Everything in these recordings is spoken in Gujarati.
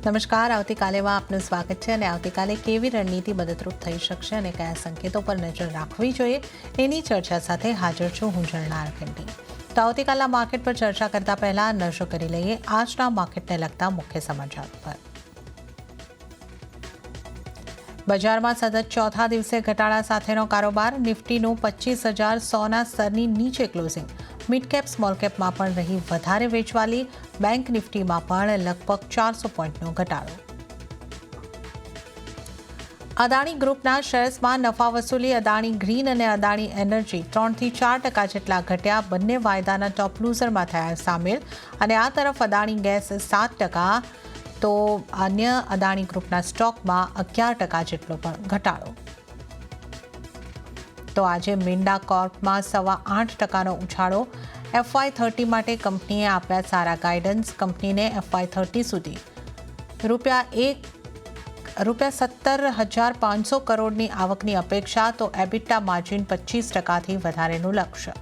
નમસ્કાર. આવતીકાલેમાં આપનું સ્વાગત છે અને આવતીકાલે કેવી રણનીતિ મદદરૂપ થઈ શકશે અને કયા સંકેતો પર નજર રાખવી જોઈએ એની ચર્ચા સાથે હાજર છું હું ઝરણા અરખંડી. તો આવતીકાલના માર્કેટ પર ચર્ચા કરતા પહેલા નજર કરી લઈએ આજના માર્કેટને લગતા મુખ્ય સમાચાર પર. બજારમાં સતત ચોથા દિવસે ઘટાડા સાથેનો કારોબાર. નિફ્ટીનું 25,100ના સ્તરની નીચે ક્લોઝિંગ. મિડ કેપ સ્મોલ કેપમાં પણ રહી વધારે વેચવાલી. બેંક નિફ્ટીમાં પણ લગભગ 400 પોઈન્ટનો ઘટાડો. અદાણી ગ્રુપના શેર્સમાં નફા વસૂલી. અદાણી ગ્રીન અને અદાણી એનર્જી 3થી 4% જેટલા ઘટ્યા. બંને વાયદાના ટોપ લૂઝરમાં થયા સામેલ. અને આ તરફ અદાણી ગેસ 7%, તો અન્ય અદાણી ગ્રુપના સ્ટોકમાં 11% જેટલો પણ ઘટાડો. તો આજે મિન્ડા કોર્પમાં 8.25%નો ઉછાળો. FY30 માટે કંપનીએ આપ્યા સારા ગાઈડન્સ. કંપનીને FY30 સુધી રૂપિયા 17,500 કરોડની આવકની અપેક્ષા, તો એબિટા માર્જિન 25%થી વધારેનું લક્ષ્ય.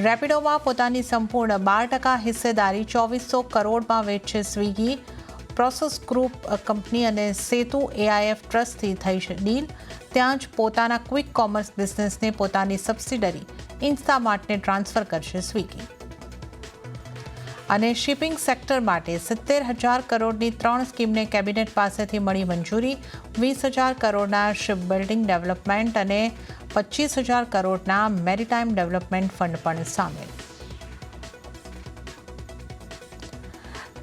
રેપિડોમાં પોતાની સંપૂર્ણ 12% હિસ્સેદારી 2400 કરોડમાં વેચશે સ્વિગી. પ્રોસેસ ગ્રુપ કંપની અને સેતુ AIF ટ્રસ્ટથી થઈ છે ડીલ. ત્યાં જ પોતાના ક્વિક કોમર્સ બિઝનેસને પોતાની સબસિડરી ઇન્સ્ટામાર્ટને ટ્રાન્સફર કરશે સ્વિગી. અને શિપિંગ સેક્ટર માટે 70,000 કરોડની 3 સ્કીમને કેબિનેટ પાસેથી મળી મંજૂરી. 20,000 કરોડના શિપ બિલ્ડિંગ ડેવલપમેન્ટ અને 25,000 કરોડના મેરીટાઈમ ડેવલપમેન્ટ ફંડ પણ સામેલ.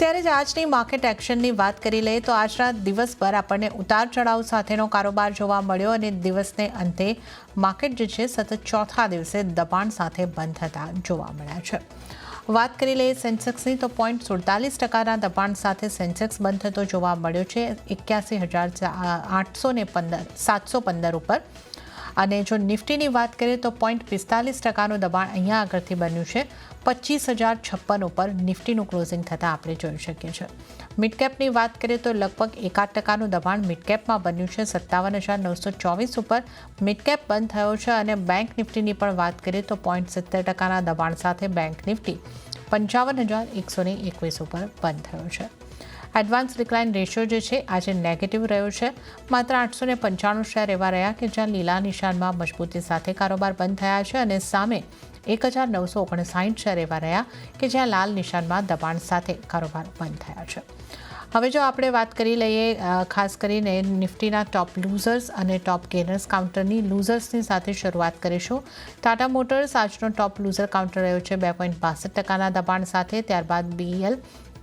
ત્યારે જ આજની માર્કેટ એક્શનની વાત કરી લઈએ તો આજના દિવસભર આપણને ઉતાર ચઢાવ સાથેનો કારોબાર જોવા મળ્યો અને દિવસને અંતે માર્કેટ જે છે સતત ચોથા દિવસે દબાણ સાથે બંધ થતા જોવા મળ્યા છે. વાત કરી લઈએ સેન્સેક્સની તો 0.47%ના દબાણ સાથે સેન્સેક્સ બંધ થતો જોવા મળ્યો છે 81,715 ઉપર. અને જો નિફ્ટીની વાત કરીએ તો 0.45%નું દબાણ અહીંયા આગળથી બન્યું છે 25,056 ઉપર નિફ્ટીનું ક્લોઝિંગ થતાં આપણે જોઈ શકીએ છીએ. મિડકેપની વાત કરીએ તો લગભગ 1% દબાણ મિડકેપમાં બન્યું છે 57,924 ઉપર મિડકેપ બંધ થયો છે. અને બેંક નિફ્ટીની પણ વાત કરીએ તો 0.70%ના દબાણ સાથે બેંક નિફ્ટી 55,121 ઉપર બંધ થયો છે. એડવાન્સ ડિક્લાઇન રેશિયો જે છે આજે નેગેટિવ રહ્યો છે. માત્ર 895 શેર એવા રહ્યા કે જ્યાં લીલા નિશાનમાં મજબૂતી સાથે કારોબાર બંધ થયા છે અને સામે 1,959 શેર એવા રહ્યા કે જ્યાં લાલ નિશાનમાં દબાણ સાથે કારોબાર બંધ થયા છે. હવે જો આપણે વાત કરી લઈએ ખાસ કરીને નિફ્ટીના ટોપ લૂઝર્સ અને ટોપ ગેનર્સ કાઉન્ટરની. લૂઝર્સની સાથે શરૂઆત કરીશું. ટાટા મોટર્સ આજનો ટોપ લૂઝર કાઉન્ટર રહ્યો છે 2.62%ના દબાણ સાથે. ત્યારબાદ BEL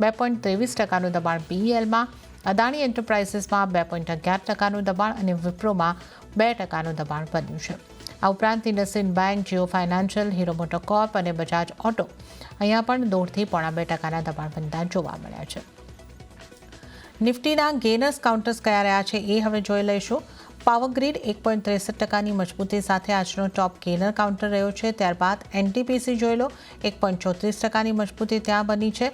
2.23%નું દબાણ BELમાં. અદાણી એન્ટરપ્રાઇઝીસમાં 2.11%નું દબાણ અને વિપ્રોમાં 2%નું દબાણ બન્યું છે. આ ઉપરાંત IndusInd bank, Jio financial, hero મોટોકોર્પ અને બજાજ ઓટો અહીંયા પણ 1.5થી 2.5%ના દબાણ બનતા જોવા મળ્યા છે. નિફ્ટીના ગેનર્સ કાઉન્ટર્સ કયા રહ્યા છે એ હવે જોઈ લઈશું. પાવરગ્રીડ 1.63%ની મજબૂતી સાથે આજનો ટોપ ગેનર કાઉન્ટર રહ્યો છે. ત્યારબાદ NTPC જોઈ લો 1.34%ની મજબૂતી ત્યાં બની છે.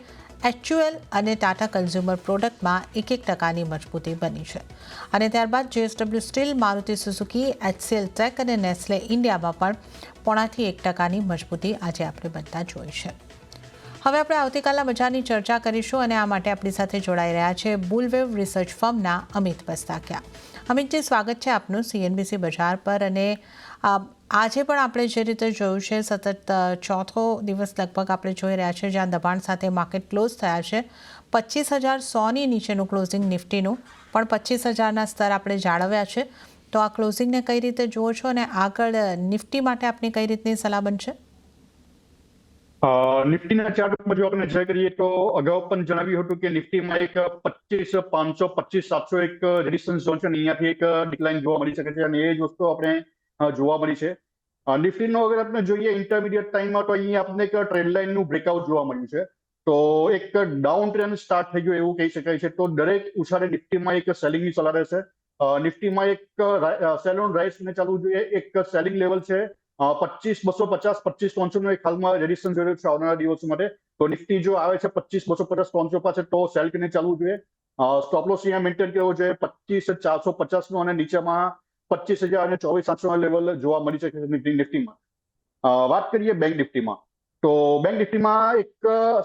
HUL અને ટાટા કન્ઝ્યુમર પ્રોડક્ટમાં 1% મજબૂતી બની છે. અને ત્યારબાદ JSW steel, Maruti Suzuki, HCL tech અને નેસ્લે ઇન્ડિયામાં પણ 0.5થી 1%ની મજબૂતી આજે આપણે બનતા જોઈ છે. હવે આપણે આવતીકાલના બજારની ચર્ચા કરીશું અને આ માટે આપણી સાથે જોડાઈ રહ્યા છે બુલવેવ રિસર્ચ ફર્મના અમિત બસ્તાકિયા. અમિતજી, સ્વાગત છે આપનું CNBC બજાર પર. અને આજે પણ આપણે જે રીતે જોયું છે સતત ચોથો દિવસ લગભગ આપણે જોઈ રહ્યા છે જ્યાં દબાણ સાથે માર્કેટ ક્લોઝ થયા છે 25,100ની નીચેનું ક્લોઝિંગ નિફ્ટીનું, પણ 25,000ના સ્તર આપણે જાળવ્યા છે. તો આ ક્લોઝિંગને કઈ રીતે જુઓ છો અને આગળ નિફ્ટી માટે આપની કઈ રીતની સલાહ બનશે? નિફ્ટીના ચાર્ટ ઉપર જો આપણે નજર કરીએ તો અગાઉ પણ જણાવ્યું હતું કે નિફ્ટીમાં એક 25,500, 25,700 એક રેઝિસ્ટન્સ ઝોન છે અને અહીંયાથી એક ડિક્લાઇન જોવા મળી શકે છે અને એ જ વસ્તુ આપણે જોવા મળી છે. નિફ્ટીનો અગર આપણે જોઈએ ઇન્ટરમીડિયેટ ટાઈમમાં તો અહીંયા આપણે એક ટ્રેન્ડ લાઇનનું બ્રેકઆઉટ જોવા મળ્યું છે. તો એક ડાઉન ટ્રેન્ડ સ્ટાર્ટ થઈ ગયો એવું કહી શકાય છે. તો દરેક ઉછાળે નિફ્ટીમાં એક સેલિંગની સલાહ રહેશે. નિફ્ટીમાં એક સેલ ઓન રાઇઝ ને ચાલવું જોઈએ. એક સેલિંગ લેવલ છે 25,250, 25,300નું એક હાલમાં રેડિસ્ટન્સ જોઈ રહ્યું છે આવનારા દિવસો માટે. તો નિફ્ટી જો આવે છે 25,250, 300 પાસે તો સેલ કરીને ચાલવું જોઈએ. સ્ટોપ લોસ અહીંયા મેન્ટેન કરવો જોઈએ 25,450નું અને નીચેમાં 25,000 અને 24,700 લેવલ જોવા મળી શકે છે નિફ્ટીમાં. વાત કરીએ બેંક નિફ્ટીમાં તો બેંક નિફ્ટીમાં એક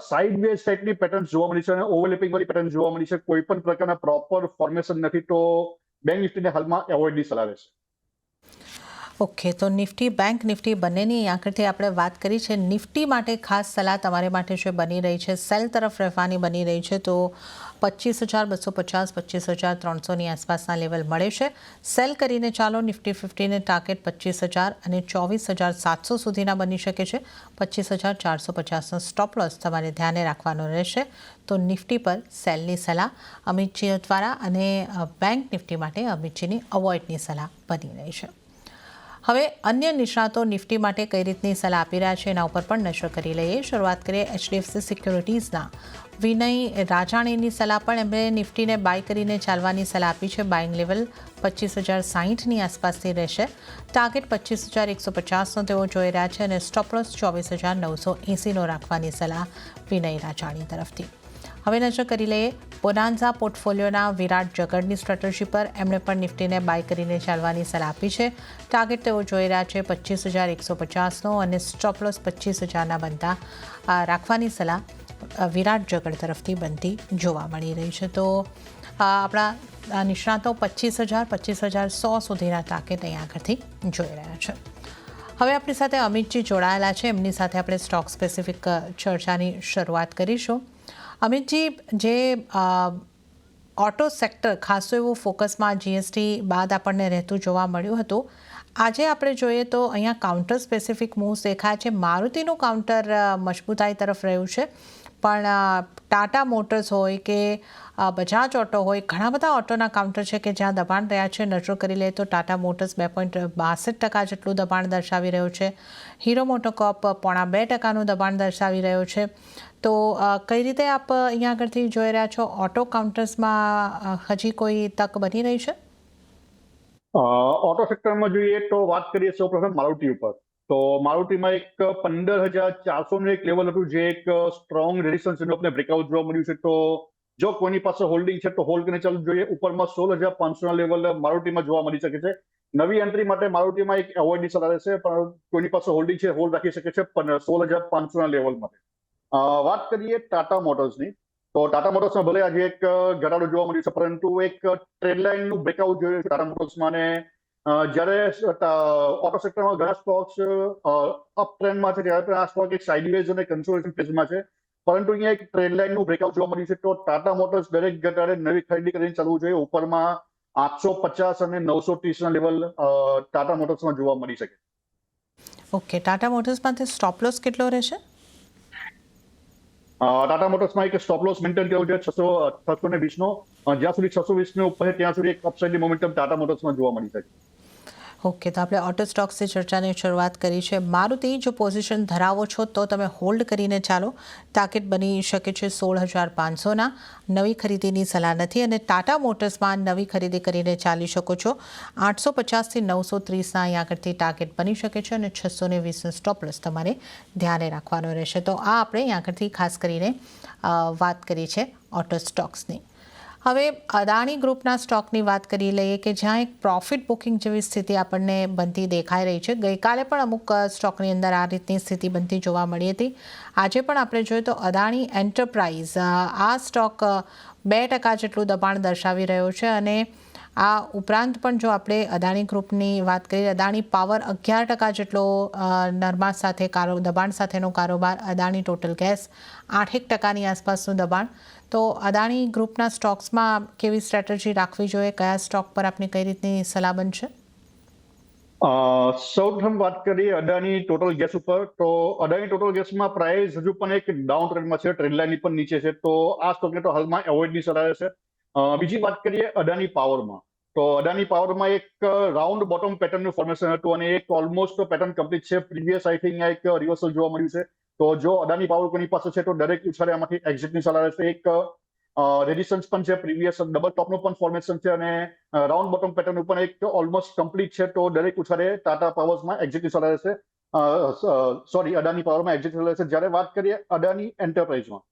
સાઇડ વેઝ ટાઈપની પેટર્ન જોવા મળી છે અને ઓવરલેપિંગ વાળી પેટર્ન જોવા મળી છે. કોઈ પણ પ્રકારના પ્રોપર ફોર્મેશન નથી, તો બેંક નિફ્ટીને હાલમાં એવોઇડની સલાહ રહેશે. ઓકે, તો નિફ્ટી બેંક નિફ્ટી બંનેની આખરથી આપણે વાત કરી છે. નિફ્ટી માટે ખાસ સલાહ તમારે માટે જે બની રહી છે, સેલ તરફ રહેવાની બની રહી છે. તો 25,250 25,300ની આસપાસના લેવલ મળે છે. સેલ કરીને ચાલો. નિફ્ટી 50ને ટાર્ગેટ 25,000 અને 24,700 સુધીના બની શકે છે. 25,450નો સ્ટોપ લોસ તમારે ધ્યાને રાખવાનો રહેશે. તો નિફ્ટી પર સેલની સલાહ અમિતજી દ્વારા અને બેંક નિફ્ટી માટે અમિતજીની અવોઇડની સલાહ બની રહી છે. હવે અન્ય નિષ્ણાતો નિફ્ટી માટે કઈ રીતની સલાહ આપી રહ્યા છે એના ઉપર પણ નજર કરી લઈએ. શરૂઆત કરીએ HDFC સિક્યોરિટીઝના વિનય રાજાણીની સલાહ. પણ એમણે નિફ્ટીને બાય કરીને ચાલવાની સલાહ આપી છે. બાઇંગ લેવલ 25,060ની આસપાસથી રહેશે. ટાર્ગેટ 25,150નો તેઓ જોઈ રહ્યા છે અને સ્ટોપ લોસ 24,980નો રાખવાની સલાહ વિનય રાજાણી તરફથી. હવે નજર કરી લઈએ બોનાન્ઝા પોર્ટફોલિયોના વિરાટ જગડની સ્ટ્રેટેજી પર. એમણે પણ નિફ્ટીને બાય કરીને ચાલવાની સલાહ આપી છે. ટાર્ગેટ તેઓ જોઈ રહ્યા છે 25,150નો અને સ્ટોપ લોસ 25,000ના બનતા રાખવાની સલાહ વિરાટ જગડ તરફથી બનતી જોવા મળી રહી છે. તો આપણા નિષ્ણાતો 25,000 25,100 સુધીના ટાર્ગેટ અહીંયા આગળથી જોઈ રહ્યા છે. હવે આપણી સાથે અમિતજી જોડાયેલા છે. એમની સાથે આપણે સ્ટોક સ્પેસિફિક ચર્ચાની શરૂઆત કરીશું. અમિતજી, જે ઓટો સેક્ટર ખાસો એવું ફોકસમાં GST બાદ આપણને રહેતું જોવા મળ્યું હતું, આજે આપણે જોઈએ તો અહીંયા કાઉન્ટર સ્પેસિફિક મૂવ્સ દેખાય છે. મારુતિનું કાઉન્ટર મજબૂતાઈ તરફ રહ્યું છે, પણ ટાટા મોટર્સ હોય કે બજાજ ઓટો હોય, ઘણા બધા ઓટોના કાઉન્ટર છે કે જ્યાં દબાણ રહ્યા છે. નજર કરી લઈએ તો ટાટા મોટર્સ 2.62% જેટલું દબાણ દર્શાવી રહ્યું છે. હીરો મોટોકોર્પ 0.5% દબાણ દર્શાવી રહ્યો છે. તો કઈ રીતે આપ અહીંયા આગળથી જોઈ રહ્યા છો? ઓટો કાઉન્ટર્સમાં હજી કોઈ તક બની રહી છે? ઓટો સેક્ટરમાં જોઈએ તો વાત કરીએ સૌપ્રથમ મારુતિ ઉપર. તો મારુતિમાં એક 15,400નું એક લેવલ હતું, જે એક સ્ટ્રોંગ રેઝિસ્ટન્સનું આપણે બ્રેકઆઉટ જોવા મળ્યું છે. તો જો કોઈની પાસે હોલ્ડિંગ છે તો હોલ્ડ કરીને ચાલુ જોઈએ. ઉપરમાં 16,500ના લેવલ મારુતિમાં જોવા મળી શકે છે. નવી એન્ટ્રી માટે મારુતિમાં એક એવોઇડની સલાહ રહેશે, પણ કોઈની પાસે હોલ્ડિંગ છે હોલ્ડ રાખી શકે છે 16,500ના લેવલ માટે. વાત કરીએ ટાટા મોટર્સની, તો ટાટા મોટર્સમાં ભલે આજે એક ઘટાડો જોવા મળ્યું છે, પરંતુ એક ટ્રેન્ડ લાઇનનું બ્રેકઆઉટ જોયું છે ટાટા મોટર્સમાં. અને જ્યારે ઓટો સેક્ટરમાં ઘણા સ્ટોક્સ અપ ટ્રેન્ડમાં છે, ત્યારે આ સ્ટોક એક સાઇડવેઝ અને કન્સોલિડેશન ફેઝમાં છે. પરંતુ અહીંયા એક ટ્રેન્ડ લાઇનનું બ્રેકઆઉટ જોવા મળ્યું છે. તો ટાટા મોટર્સ દરેક ઘટાડે નવી ખરીદી કરીને ચાલવું જોઈએ. ઉપરમાં 850 અને 930ના લેવલ ટાટા મોટર્સમાં જોવા મળી શકે. ઓકે, ટાટા મોટર્સમાંથી સ્ટોપ લોસ કેટલો રહેશે? ટાટા મોટર્સમાં એક સ્ટોપ લોસ મેન્ટેન કરવો જોઈએ 620નો. જ્યાં સુધી 620 ઉપર છે ત્યાં સુધી એક અપસાઇડની મોમેન્ટમ ટાટા મોટર્સમાં જોવા મળી શકે. ઓકે, તો આપણે ઓટો સ્ટોક્સથી ચર્ચાની શરૂઆત કરી છે. મારુતિ, જો પોઝિશન ધરાવો છો તો તમે હોલ્ડ કરીને ચાલો. ટાર્ગેટ બની શકે છે 16,500ના. નવી ખરીદીની સલાહ નથી. અને ટાટા મોટર્સમાં નવી ખરીદી કરીને ચાલી શકો છો. 850થી 930ના અહીં આગળથી ટાર્ગેટ બની શકે છે અને 620નો સ્ટોપ લોસ તમારે ધ્યાને રાખવાનો રહેશે. તો આ આપણે અહીં આગળથી ખાસ કરીને વાત કરી છે ઓટો સ્ટોક્સની. હવે અદાણી ગ્રુપના સ્ટોકની વાત કરી લઈએ કે જ્યાં એક પ્રોફિટ બુકિંગ જેવી સ્થિતિ આપણને બનતી દેખાઈ રહી છે. ગઈકાલે પણ અમુક સ્ટોકની અંદર આ રીતની સ્થિતિ બનતી જોવા મળી હતી. આજે પણ આપણે જોઈએ તો અદાણી એન્ટરપ્રાઇઝ, આ સ્ટોક 2% જેટલું દબાણ દર્શાવી રહ્યો છે. અને આ ઉપરાંત પણ જો આપણે અદાણી ગ્રુપની વાત કરીએ, અદાણી પાવર 11% જેટલો નરમાશ સાથે દબાણ સાથેનો કારોબાર. અદાણી ટોટલ ગેસ 8% આસપાસનું દબાણ. તો અદાણી ગ્રુપના સ્ટોક્સમાં કેવી સ્ટ્રેટેજી રાખવી જોઈએ? કયા સ્ટોક પર આપની કઈ રીતની સલાહ બનશે? સૌપ્રથમ વાત કરીએ અદાણી ટોટલ ગેસ ઉપર. તો અદાણી ટોટલ ગેસમાં પ્રાઇસ હજુ પણ એક ડાઉન ટ્રેન્ડમાં છે, ટ્રેન્ડ લાઇનની પણ નીચે છે. તો આ સ્ટોકને તો હાલમાં એવોઇડની સલાહ રહેશે. બીજી વાત કરીએ અદાણી પાવરમાં. તો અદાણી પાવરમાં એક રાઉન્ડ બોટમ પેટર્નનું ફોર્મેશન હતું અને એક ઓલમોસ્ટ પેટર્ન કમ્પ્લીટ છે. પ્રીવિયસ આઈ થિંક એક રિવર્સલ જોવા મળ્યું છે. તો જો અદાણી પાવર કોની પાસે છે તો દરેક ઉછાળે આમાંથી એક્ઝિટની સલાહ રહેશે. એક રેઝિસ્ટન્સ પણ છે, પ્રીવિયસ ડબલ ટોપનું પણ ફોર્મેશન છે અને રાઉન્ડ બોટમ પેટર્ન ઉપર એક ઓલમોસ્ટ કમ્પ્લીટ છે. તો દરેક ઉછાળે ટાટા પાવર્સમાં એક્ઝિટની સલાહ રહેશે. અદાણી પાવરમાં એક્ઝિટ સલાહ રહેશે. જ્યારે વાત કરીએ અદાણી એન્ટરપ્રાઇઝમાં,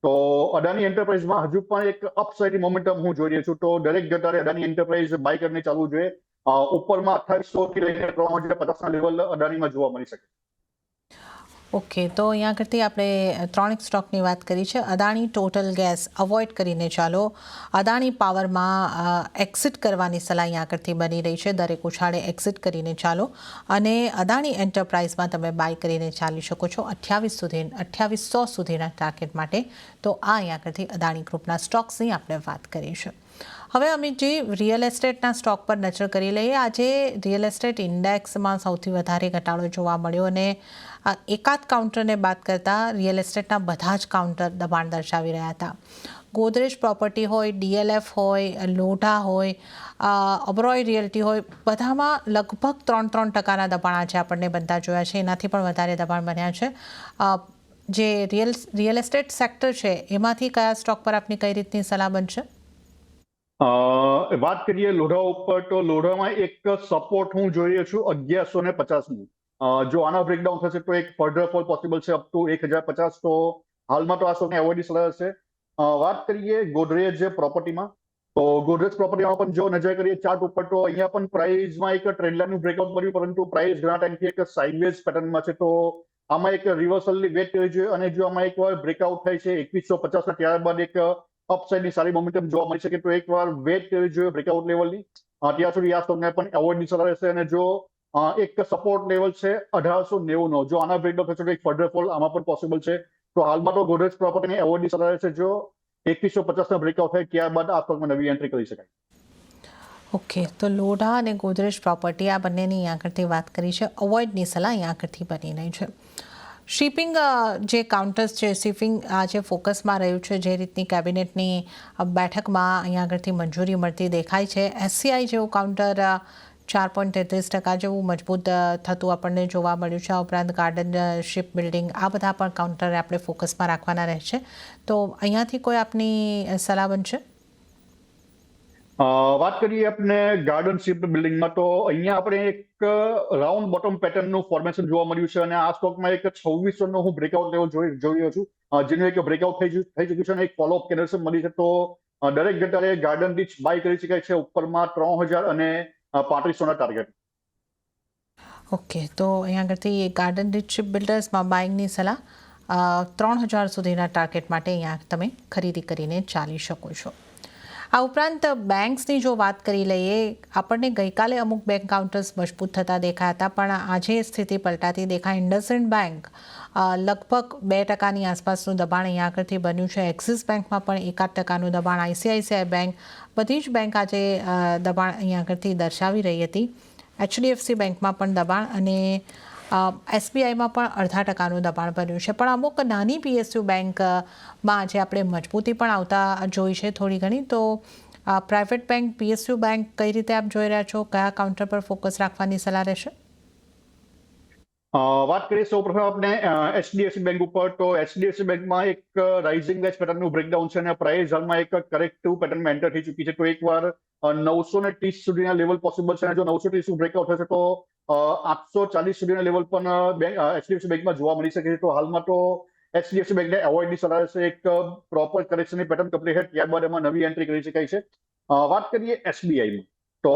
તો અદાણી એન્ટરપ્રાઇઝમાં હજુ પણ એક અપસાઇડની મોમેન્ટમ હું જોઈ રહ્યો છું. તો દરેક ઘટાડે અદાણી એન્ટરપ્રાઇઝ બાય કરીને ચાલવું જોઈએ. ઉપરમાં 2800 થી લઈને 3,050ના લેવલ અદાણીમાં જોવા મળી શકે. ઓકે, તો અહીંયા આગળથી આપણે 3 સ્ટોકની વાત કરી છે. અદાણી ટોટલ ગેસ અવોઇડ કરીને ચાલો. અદાણી પાવરમાં એક્ઝિટ કરવાની સલાહ અહીંયા આગળથી બની રહી છે. દરેક ઉછાળે એક્ઝિટ કરીને ચાલો અને અદાણી એન્ટરપ્રાઇઝમાં તમે બાય કરીને ચાલી શકો છો 2800 સુધીના ટાર્ગેટ માટે. તો આ અહીંયા આગળથી અદાણી ગ્રુપના સ્ટોક્સની આપણે વાત કરી છે. હવે અમિતજી, રિયલ એસ્ટેટના સ્ટોક પર નજર કરી લઈએ. આજે રિયલ એસ્ટેટ ઇન્ડેક્સમાં સૌથી વધારે ઘટાડો જોવા મળ્યો અને એકાદ કાઉન્ટરને બાદ કરતાં રિયલ એસ્ટેટના બધા જ કાઉન્ટર દબાણ દર્શાવી રહ્યા હતા. ગોદરેજ પ્રોપર્ટી હોય, DLF હોય, લોઢા હોય, ઓબરોય રિયલ્ટી હોય, બધામાં લગભગ 3% દબાણ આજે આપણને બનતા જોયા છે. એનાથી પણ વધારે દબાણ બન્યા છે. જે રિયલ એસ્ટેટ સેક્ટર છે એમાંથી કયા સ્ટોક પર આપની કઈ રીતની સલાહ બનશે? વાત કરીએ લોઢા ઉપર, તો લોઢામાં એક સપોર્ટ હું જોઈ રહ્યો છું 1150 નું. જો આનો બ્રેકડાઉન થશે તો એક ફર્ધર ફોલ પોસિબલ છે અપ ટુ 1050. તો હાલમાં તો આ સ્ટોકને એવોર્ડની સલાહ હશે. વાત કરીએ ગોદરેજ પ્રોપર્ટીમાં, તો ગોદરેજ પ્રોપર્ટીમાં પણ જો નજર કરીએ ચાર્ટ ઉપર, તો અહીંયા પણ પ્રાઇસમાં એક ટ્રેન્ડલાઇનનું બ્રેકઆઉટ મળ્યું, પરંતુ પ્રાઇસ ઘણા ટાઈમથી એક સાઇડવેઝ પેટર્નમાં છે. તો આમાં એક રિવર્સલની વેટ કરવી જોઈએ અને જો આમાં એકવાર બ્રેકઆઉટ થાય છે 2150 ત્યારબાદ એક અપસાઇડની સારી મોમેન્ટમ જોવા મળી શકે, તો એકવાર વેટ કરવી જોઈએ બ્રેકઆઉટ લેવલની. ત્યાં સુધી આ સ્ટોકને પણ એવોર્ડની સલાહ રહેશે. અને જો એક સપોર્ટ લેવલ છે 1890 નો, જો આના બ્રેકડાઉન થશે તો એક ફર્ધર ફોલ આમાં પણ પોસિબલ છે. તો હાલમાં તો ગોદરેજ પ્રોપર્ટીની એવોર્ડની સલાહ રહેશે. જો 2150 બ્રેકઆઉટ થાય ત્યારબાદ આ સ્ટોકમાં નવી એન્ટ્રી કરી શકાય. ઓકે, તો લોઢા અને ગોદરેજ પ્રોપર્ટી આ બંનેની અહીંયા આગળથી વાત કરી છે. અવોઇડની સલાહ અહીંયા આગળથી બની રહી છે. શિપિંગ જે કાઉન્ટર્સ છે, શિપિંગ આજે ફોકસમાં રહ્યું છે. જે રીતની કેબિનેટની બેઠકમાં અહીંયા આગળથી મંજૂરી મળતી દેખાય છે. SCI જેવું કાઉન્ટર 4.33% જેવું મજબૂત થતું આપણને જોવા મળ્યું છે. આ ઉપરાંત ગાર્ડન શિપ બિલ્ડિંગ, આ બધા પણ કાઉન્ટર આપણે ફોકસમાં રાખવાના રહેશે. તો અહીંયાથી કોઈ આપની સલાહ બનશે? વાત કરીએ આપણે ગાર્ડન શિપ બિલ્ડિંગમાં, તો અહીંયા આપણે એક રાઉન્ડ બોટમ પેટર્નનું ફોર્મેશન જોવા મળ્યું છે અને આ સ્ટોકમાં એક 2600 હું બ્રેકઆઉટ લેવલ જોઈ રહ્યો છું, જેનું એક બ્રેકઆઉટ થઈ ચૂક્યું છે અને એક ફોલોઅપ કેન્ડલ મળી છે. તો દરેક ઘટાડે ગાર્ડન રીચ બાય કરી શકાય છે ઉપરમાં 3000 અને 3500ના ટાર્ગેટ. ઓકે, તો અહીંયા આગળથી ગાર્ડન રીચ શિપ બિલ્ડર્સમાં બાઇંગની સલાહ 3000 સુધીના ટાર્ગેટ માટે અહીંયા તમે ખરીદી કરીને ચાલી શકો છો. આ ઉપરાંત બેંક્સની જો વાત કરી લઈએ, આપણને ગઈકાલે અમુક બેંક કાઉન્ટર્સ મજબૂત થતા દેખાયા હતા, પણ આજે સ્થિતિ પલટાતી દેખાય. ઇન્ડસઇન્ડ બેંક લગભગ 2%ની આસપાસનું દબાણ અહીંયા આગળથી બન્યું છે. એક્સિસ બેંકમાં પણ 1% દબાણ. ICICI બેંક, બધી જ બેંક આજે દબાણ અહીંયા આગળથી દર્શાવી રહી હતી. HDFC બેંકમાં પણ દબાણ અને SBIમાં પણ 0.5% દબાણ બન્યું છે. પણ અમુક નાની PSU બેંકમાં આજે આપણે મજબૂતી પણ આવતા જોઈ છે થોડી ઘણી. તો પ્રાઇવેટ બેંક, PSU બેંક કઈ રીતે આપ જોઈ રહ્યા છો? કયા કાઉન્ટર પર ફોકસ રાખવાની સલાહ રહેશે? વાત કરીએ સૌપ્રથમ આપણે HDFC બેંક ઉપર, તો HDFC બેંકમાં એક રાઇઝિંગ વેજ પેટર્નનું બ્રેકડાઉન છે અને પ્રાઇસ હાલમાં એક કરેક્ટિવ પેટર્નમાં એન્ટર થઈ ચૂકી છે. તો એકવાર 930 સુધીના લેવલ પોસિબલ છે અને જો 930 બ્રેકઆઉટ થશે તો 840 સુધીના લેવલ પણ HDFC બેંકમાં જોવા મળી શકે છે. તો હાલમાં તો HDFC બેંકને એવોઇડની સલાહ છે. એક પ્રોપર કરેક્શનની પેટર્ન કમ્પ્લીટ થાય ત્યારબાદ એમાં નવી એન્ટ્રી કરી શકાય છે. વાત કરીએ SBIમાં, તો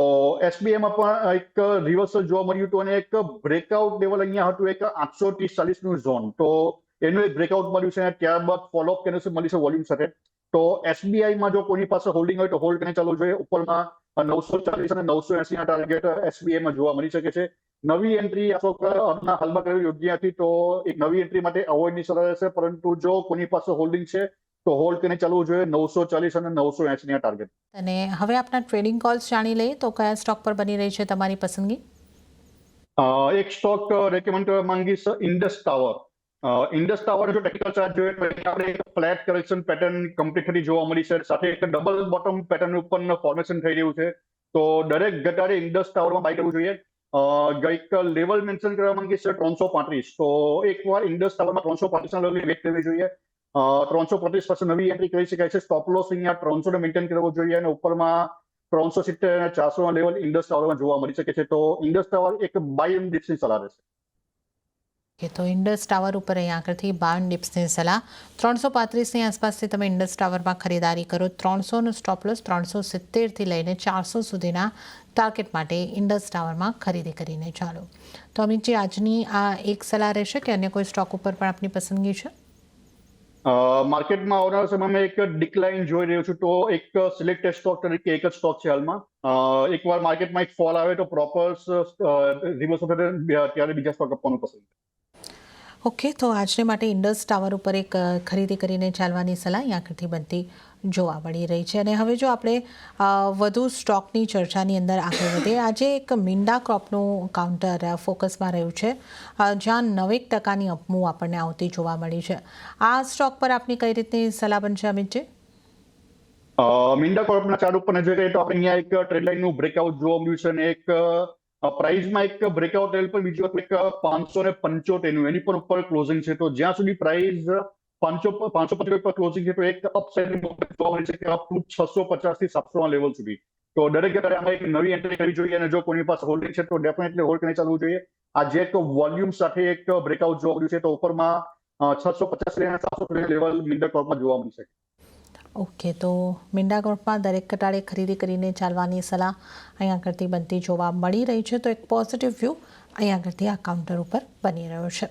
SBIમાં પણ એક રિવર્સલ જોવા મળ્યું હતું અને એક બ્રેકઆઉટ લેવલ અહીંયા હતું એક 830-40 નું ઝોન. તો એનું એક બ્રેકઆઉટ મળ્યું છે અને ત્યારબાદ ફોલોઅપ કેન્ડલ મળી છે વોલ્યુમ સાથે. તો SBIમાં જો કોઈની પાસે હોલ્ડિંગ હોય તો હોલ્ડ કરીને ચાલવું જોઈએ. ઉપરમાં 940 અને 980 ના ટાર્ગેટ SBIમાં જોવા મળી શકે છે. નવી એન્ટ્રી હાલમાં કરવી યોગ્ય હતી, તો એક નવી એન્ટ્રી માટે અવોઇડની સલાહ રહેશે. પરંતુ જો કોઈની પાસે હોલ્ડિંગ છે તો હોલ્ડ કરીને ચાલવું જોઈએ 940 અને 980 ના ટાર્ગેટ. અને હવે આપના ટ્રેડિંગ કોલ્સ જાણી લઈએ, તો કયા સ્ટોક પર બની રહી છે તમારી પસંદગી? એક સ્ટોક રેકમેન્ડ કરવા માંગીશ, ઇન્ડસ ટાવર. ઇન્ડસ ટાવર જો ટેકનિકલ ચાર્ટ જોઈએ તો આપણે એક ફ્લેટ કરેક્શન પેટર્ન કમ્પ્લીટ થતી જોવા મળી છે. સાથે એક ડબલ બોટમ પેટર્ન ઉપર ફોર્મેશન થઈ રહ્યું છે. તો દરેક ઘટાડે ઇન્ડસ ટાવરમાં બાય કરવું જોઈએ. એક લેવલ મેન્શન કરવા માંગીશ 335. તો એકવાર ઇન્ડસ ટાવરમાં 335 ના લેવલની વેટ કરવી જોઈએ. 335 પાસે નવી એન્ટ્રી કરી શકાય છે. સ્ટોપ લોસ અહીંયા 300 મેન્ટેન કરવો જોઈએ અને ઉપરમાં 370 અને 400 ના લેવલ ઇન્ડસ ટાવરમાં જોવા મળી શકે છે. તો ઇન્ડસ ટાવર એક બાય એન્ડ ડિપ્સની સલાહ રહેશે. કે તો ઇન્ડસ ટાવર ઉપર અહીં આગળથી 52 ડિપ્સની સલાહ 335ની આસપાસથી તમે ઇન્ડસ ટાવરમાં ખરીદારી કરો 300નો સ્ટોપ લોસ 370થી લઈને 400 સુધીના ટાર્ગેટ માટે ઇન્ડસ ટાવરમાં ખરીદી કરીને ચાલો. તો અમિતજી, આજની આ એક સલાહ રહેશે કે અન્ય કોઈ સ્ટોક ઉપર પણ આપની પસંદગી છે? માર્કેટમાં આવનારા સમયમાં એક ડિક્લાઇન જોઈ રહ્યો છું, તો એક સિલેક્ટેડ સ્ટોક તરીકે એક જ સ્ટોક છે હાલમાં. એકવાર માર્કેટમાં એક ફોલ આવે તો પ્રોપર રિવર્સ ત્યારે બીજા સ્ટોક આપવાનું પસંદ. ઓકે, તો આજને માટે ઇન્ડસ ટાવર ઉપર એક ખરીદી કરીને ચાલવાની સલાહ અહીં આગળથી બનતી જોવા મળી રહી છે. અને હવે જો આપણે વધુ સ્ટોકની ચર્ચાની અંદર આગળ વધીએ, આજે એક મિન્ડા ક્રોપનું કાઉન્ટર ફોકસમાં રહ્યું છે, જ્યાં 9% અપમૂવ આપણને આવતી જોવા મળી છે. આ સ્ટોક પર આપની કઈ રીતની સલાહ બનશે, અમિતજી? મિન્ડા કોર્પના ચાર્ટ ઉપર નજર કરીએ તો આપણે અહીંયા એક ટ્રેન્ડ લાઇનનું બ્રેકઆઉટ જોવા મળ્યું છે, અને એક પ્રાઇસમાં એક બ્રેકઆઉટ લેવલ પર બીજું એક 575નું એની પણ ઉપર ક્લોઝિંગ છે. તો જ્યાં સુધી પ્રાઇસ 575 પર ક્લોઝિંગ છે, તો એક અપસાઇડની મૂવમેન્ટ જોવા મળી છે કે અપ ટુ 650 થી 700 લેવલ સુધી. તો દરેક જગ્યાએ આમાં એક નવી એન્ટ્રી કરવી જોઈએ, અને જો કોઈની પાસે હોલ્ડિંગ છે તો ડેફિનેટલી હોલ્ડ કરીને ચાલવું જોઈએ. આજે એક વોલ્યુમ સાથે એક બ્રેકઆઉટ જોવા મળ્યું છે, તો ઉપરમાં 650 થી 700 લેવલ મિન્ડા કોર્પમાં જોવા મળી શકે. ઓકે, તો મિન્ડા કોર્પમાં દરેક ઘટાડે ખરીદી કરીને ચાલવાની સલાહ અહીં આગળથી બનતી જોવા મળી રહી છે. તો એક પોઝિટિવ વ્યૂ અહીં આગળથી આ કાઉન્ટર ઉપર બની રહ્યો છે.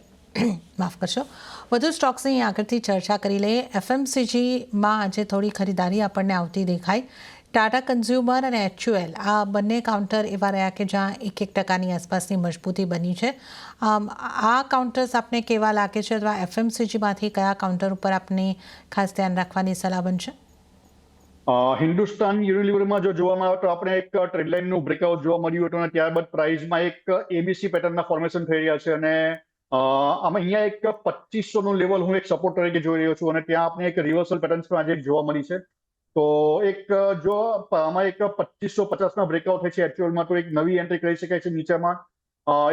માફ કરશો. વધુ સ્ટોક્સની અહીં આગળથી ચર્ચા કરી લઈએ. FMCGમાં આજે થોડી ખરીદારી આપણને આવતી દેખાય. ટાટા કન્ઝ્યુમર અને HUL આ બંને કાઉન્ટર એવા રહ્યા કે જ્યાં 1% આસપાસની મજબૂતી બની છે. આ કાઉન્ટર્સ આપને કેવા લાગે છે, અથવા FMCGમાંથી કયા કાઉન્ટર ઉપર આપને ખાસ ધ્યાન રાખવાની સલાહ બનશે? હિન્દુસ્તાન યુનિલિવરમાં જો જોવામાં આવે તો આપણે એક ટ્રેન્ડ લાઇનનું બ્રેકઆઉટ જોવા મળ્યું હતું, અને ત્યારબાદ પ્રાઇસમાં એક ABC પેટર્નના ફોર્મેશન થઈ રહ્યા છે, અને આમાં અહીંયા એક 2500નું લેવલ હું એક સપોર્ટ તરીકે જોઈ રહ્યો છું, અને ત્યાં આપણે એક રિવર્સલ પેટર્ન્સ પણ આજે જોવા મળી છે. તો એક જો આમાં એક 2550ના બ્રેકઆઉટ થાય છે HULમાં, તો એક નવી એન્ટ્રી કરી શકાય છે. નીચેમાં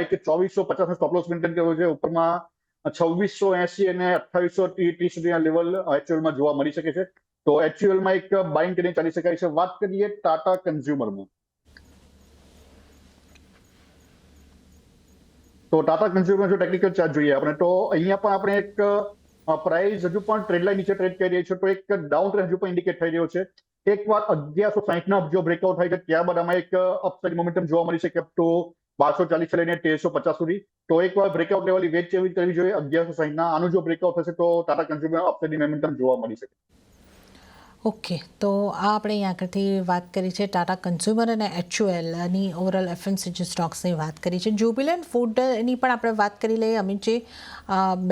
એક 2450નો સ્ટોપ લોસ મેન્ટેન કર્યો છે, ઉપરમાં 2680 અને 2830 સુધીના લેવલ HULમાં જોવા મળી શકે છે. તો HULમાં એક બાઇંગ કરીને ચાલી શકાય છે. વાત કરીએ ટાટા કન્ઝ્યુમરમાં, તો ટાટા કન્ઝ્યુમર જો ટેકનિકલ ચાર્ટ જોઈએ આપણે, તો અહીંયા પણ આપણે એક પ્રાઇસ હજુ પણ ટ્રેન્ડ લાઇન નીચે ટ્રેડ કરી રહી છે, તો એક ડાઉન ટ્રેન્ડ હજુ પણ ઇન્ડિકેટ થઈ રહ્યો છે. એકવાર 1160ના જો બ્રેકઆઉટ થાય છે, ત્યારબાદ આમાં એક અપસાઇડ મોમેન્ટમ જોવા મળી શકે અપ ટુ 1240 લઈને 1350 સુધી. તો એકવાર બ્રેકઆઉટ લેવલની વેટ ચેવી કરવી જોઈએ 1160ના. આનું જો બ્રેકઆઉટ થશે તો ટાટા કન્ઝ્યુમર અપસાઇડની મોમેન્ટમ જોવા મળી શકે. ઓકે, તો આ આપણે અહીં આગળથી વાત કરી છે ટાટા કન્ઝ્યુમર અને HULની ઓવરઓલ FMCG સ્ટોક્સની વાત કરી છે. જ્યુબિલન્ટ ફૂડની પણ આપણે વાત કરી લઈએ. અમિતજી,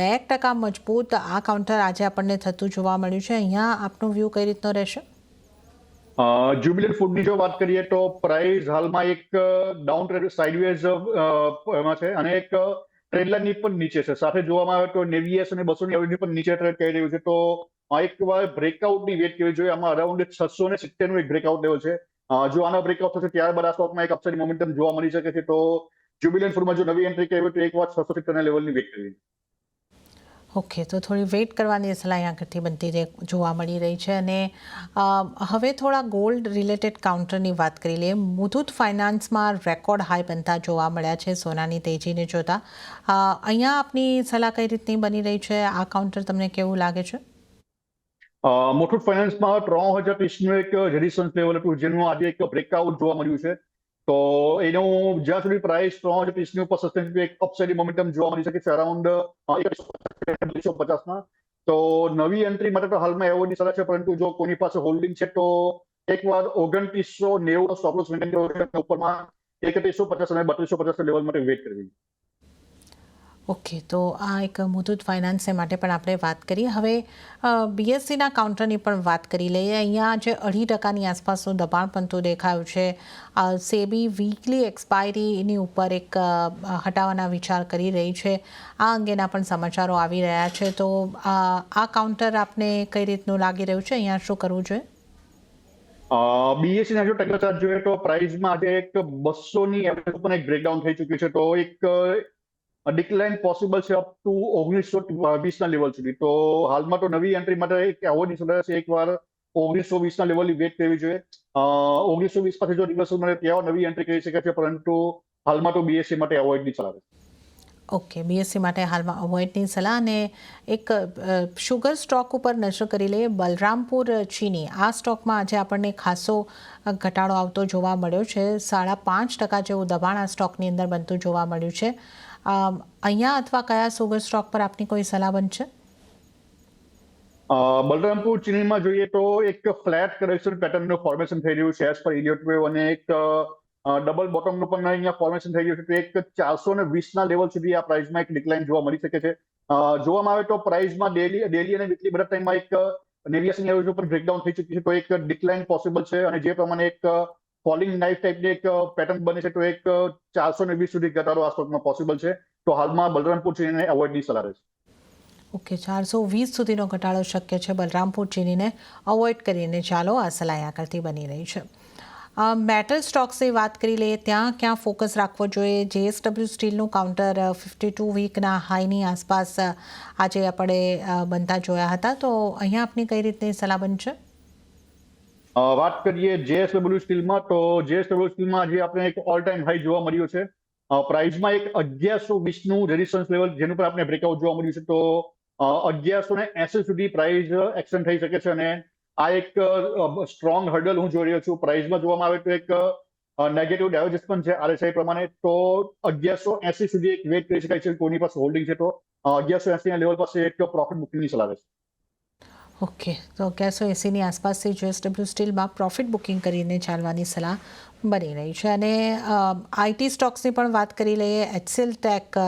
2% મજબૂત આ કાઉન્ટર આજે આપણને થતું જોવા મળ્યું છે. અહીંયા આપનો વ્યૂ કઈ રીતનો રહેશે? જ્યુબિલન્ટ ફૂડની જો વાત કરીએ તો પ્રાઇસ હાલમાં એક ડાઉન ટ્રેડ સાઇડવેઝ એમાં છે, અને એક ટ્રેન્ડ લાઇનની પણ નીચે છે. સાથે જોવામાં આવે તો નેવીએસ અને 200ની એવરેજની પણ નીચે ટ્રેડ કરી રહ્યું છે. તો એક વાર બ્રેકઆઉટની વેટ કરવી જોઈએ. આમાં અરાઉન્ડ 670નું એક બ્રેકઆઉટ લેવલ છે. જો આનો બ્રેકઆઉટ થશે ત્યારબાદ આ સ્ટોકમાં એક અપસાઇડ મોમેન્ટમ જોવા મળી શકે છે. તો જ્યુબિલન્ટ ફૂડમાં જો નવી એન્ટ્રી કરવી હોય તો એક વાર 670ના લેવલની વેટ કરવી. ઓકે, તો થોડી વેઇટ કરવાની સલાહ અહીં આગળથી બનતી જોવા મળી રહી છે. અને હવે થોડા ગોલ્ડ રિલેટેડ કાઉન્ટરની વાત કરી લઈએ. મુથુટ ફાઇનાન્સમાં રેકોર્ડ હાઈ બનતા જોવા મળ્યા છે સોનાની તેજીને જોતા. અહીંયા આપની સલાહ કઈ રીતની બની રહી છે? આ કાઉન્ટર તમને કેવું લાગે છે? મુથુટ ફાઇનાન્સમાં 3030નું એક રેઝિસ્ટન્સ લેવલ હતું, જેનું આજે એક બ્રેકઆઉટ જોવા મળ્યું છે. તો એનું જ્યાં સુધી પ્રાઇસ 3030ની ઉપર સસ્ટેન એક અપસાઇડ મોમેન્ટમ જોવા મળી શકે છે અરાઉન્ડ 250ના. તો નવી એન્ટ્રી માટે તો હાલમાં એવોર્ડની સલાહ છે, પરંતુ જો કોઈની પાસે હોલ્ડિંગ છે તો એકવાર 2990નો સ્ટોપ લોસ મેન્ટેન કરવો છે, ઉપરમાં 3150 અને 3250 લેવલ માટે વેટ કરવી. ઓકે, તો આ એક મુથુટ ફાઇનાન્સ માટે પણ આપણે વાત કરી. હવે BSEના કાઉન્ટરની પણ વાત કરી લઈએ. અહીંયા જે 2.5%ની આસપાસનું દબાણ બનતું દેખાયું છે. સેબી વીકલી એક્સપાયરીની ઉપર એક હટાવવાના વિચાર કરી રહી છે. આ અંગેના પણ સમાચારો આવી રહ્યા છે. તો આ કાઉન્ટર આપને કઈ રીતનું લાગી રહ્યું છે? અહીંયા શું કરવું જોઈએ? BSEના જો ટેકનિકલ ચાર્ટ જોઈએ તો પ્રાઇસમાં આજે એક 200ની એવરેજ ઉપર એક બ્રેકડાઉન થઈ ચૂક્યું છે. તો એક ડિક્લાઇન પોસિબલ છે અપ ટુ 1920ના લેવલ સુધી. તો હાલમાં તો નવી એન્ટ્રી માટે એક એવોર્ડની સલાહ છે. એકવાર 1920ના લેવલની વેટ કરવી જોઈએ. 1920 પાસે જો રિવર્સલ મળે ત્યાં નવી એન્ટ્રી કરી શકે છે, પરંતુ હાલમાં તો BSE માટે એવોર્ડની સલાહ છે. ઓકે, બીએસસી માટે હાલમાં અવોઇડની સલાહ. અને એક શુગર સ્ટોક ઉપર નજર કરી લઈએ. બલરામપુર ચીની, આ સ્ટોકમાં આજે આપણને ખાસો ઘટાડો આવતો જોવા મળ્યો છે. 5.5% જેવું દબાણ આ સ્ટોકની અંદર બનતું જોવા મળ્યું છે. અહીંયા અથવા કયા શુગર સ્ટોક પર આપની કોઈ સલાહ બનશે? બલરામપુર ચીનીમાં જોઈએ તો એક ફ્લેટ કરેક્શન પેટર્નનું ફોર્મેશન થઈ રહ્યું છે એઝ પર ઇલિયોટ વેવ, અને એક ડબલ બોટમનું પણ અહીંયા ફોર્મેશન થઈ રહ્યું છે. તો એક 420ના લેવલ સુધી આ પ્રાઇસમાં એક ડિક્લાઇન જોવા મળી શકે છે. જોવામાં આવે તો પ્રાઇસમાં ડેલી અને વીકલી બધા ટાઈમમાં એક નેવિએશન લેવલ ઉપર બ્રેકડાઉન થઈ ચૂકી છે. તો એક ડિક્લાઇન પોસિબલ છે, અને જે પ્રમાણે એક ફોલિંગ નાઇફ ટાઈપની એક પેટર્ન બને છે, તો એક 420 સુધી ઘટાડો આ સ્ટોકમાં પોસિબલ છે. તો હાલમાં બલરામપુર ચીનીને અવોઇડની સલાહ રહેશે. ઓકે, 420 સુધીનો ઘટાડો શક્ય છે. બલરામપુર ચીનીને અવોઇડ કરીને ચાલો, આ સલાહ અહીંયા કરતી બની રહી છે. મેટલ સ્ટોક્સની વાત કરી લઈએ. ત્યાં ક્યાં ફોકસ રાખવો જોઈએ? જેએસડબલ્યુ સ્ટીલનું કાઉન્ટર 52 વીકના હાઈની આસપાસ આજે આપણે બનતા જોયા હતા. તો અહીંયા આપની કઈ રીતની સલાહ બનશે? વાત કરીએ જેએસડબલ્યુ સ્ટીલમાં, તો જેએસડબલ્યુ સ્ટીલમાં આજે આપણે એક ઓલ ટાઈમ હાઈ જોવા મળ્યો છે. પ્રાઇસમાં એક 1120નું રેઝિસ્ટન્સ લેવલ જેનું પર આપણે બ્રેકઆઉટ જોવા મળ્યું છે. તો 1180 સુધી પ્રાઇસ એક્સટેન્ડ થઈ શકે છે, અને આ એક સ્ટ્રોંગ હર્ડલ હું જોઈ રહ્યો છું. પ્રાઇસમાં જોવામાં આવે તો એક નેગેટિવ ડાયવર્જન્સ છે આરએસઆઈ પ્રમાણે. તો 1180 સુધી એક વેટ કરી શકાય છે. કોઈની પાસે હોલ્ડિંગ છે તો 1180ના લેવલ પાસે એક પ્રોફિટ બુકિંગની સલાહ રહેશે. ઓકે, તો 1180ની આસપાસથી જેએસડબલ્યુ સ્ટીલમાં પ્રોફિટ બુકિંગ કરીને ચાલવાની સલાહ બની રહી છે. અને આઈટી સ્ટોક્સની પણ વાત કરી લઈએ. એચસીએલ ટેક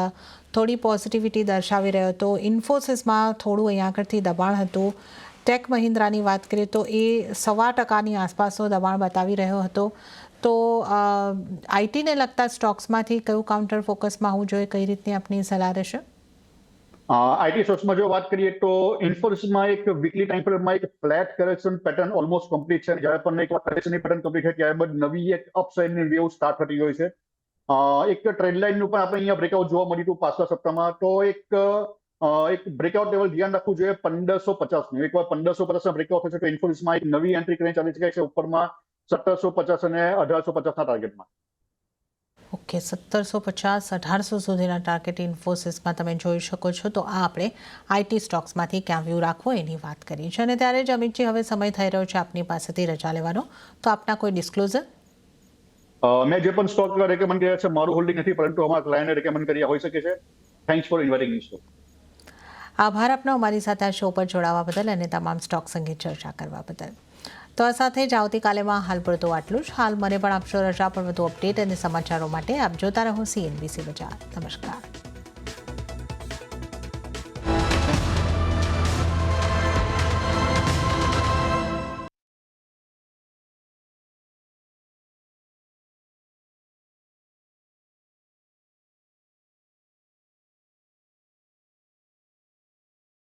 થોડી પોઝિટિવિટી દર્શાવી રહ્યો હતો. ઇન્ફોસિસમાં થોડું અહીંયા આગળથી દબાણ હતું. ટેક મહિન્દ્રાની વાત કરીએ તો એ 1.25% આસપાસનો દબાણ બતાવી રહ્યો હતો. તો આઈટીને લગતા સ્ટોક્સમાંથી કયું કાઉન્ટર ફોકસમાં હોવું જોઈએ? કઈ રીતની આપની સલાહ રહેશે? આઈટી સ્ટોક્સમાં જો વાત કરીએ તો ઇન્ફોસિસમાં એક વીકલી ટાઈમ ફ્રેમમાં એક flat correction pattern almost complete છે. જ્યારે પણ એક વાર કરેક્શનની પેટર્ન કમ્પ્લીટ થાય ત્યારે બાદ નવી એક અપસાઇડની વેવ સ્ટાર્ટ થતી હોય છે. એક ટ્રેન્ડ લાઇનનું પણ આપણે અહીંયા બ્રેકઆઉટ જોવા મળ્યું હતું પાછલા સપ્તાહમાં. તો એક બ્રેકઆઉટ લેવલ ધ્યાન રાખવું જોઈએ 1550નું. એકવાર 1550ના બ્રેકઆઉટ થશે તો ઇન્ફોસિસમાં એક નવી એન્ટ્રી કરીને ચાલી શકાય છે ઉપરમાં 1750 અને 1850ના ટાર્ગેટમાં. ઓકે, 1750, 1800 સુધીના ટાર્ગેટ ઇન્ફોસિસમાં તમે જોઈ શકો છો. તો આ આપણે આઈટી સ્ટોક્સમાંથી ક્યાં વ્યૂ રાખવો એની વાત કરી છે. અને ત્યારે જ અમિતજી, હવે સમય થઈ રહ્યો છે આપની પાસેથી રજા લેવાનો. તો આપના કોઈ ડિસ્ક્લોઝર? મેં જે પણ સ્ટોક રેકમેન્ડ કર્યા છે મારું હોલ્ડિંગ નથી, પરંતુ અમારા ક્લાયન્ટે રેકમેન્ડ કર્યા હોઈ શકે છે. Thanks for inviting me stock. આભાર આપનો અમારી સાથે આ શો પર જોડાવા બદલ અને તમામ સ્ટોક્સ અંગે ચર્ચા કરવા બદલ. તો આ સાથે જ આવતીકાલેમાં હાલ પૂરતું આટલું જ. હાલ મને પણ આપશો રજા, પણ વધુ અપડેટ અને સમાચારો માટે આપ જોતા રહો CNBC બજાર. નમસ્કાર.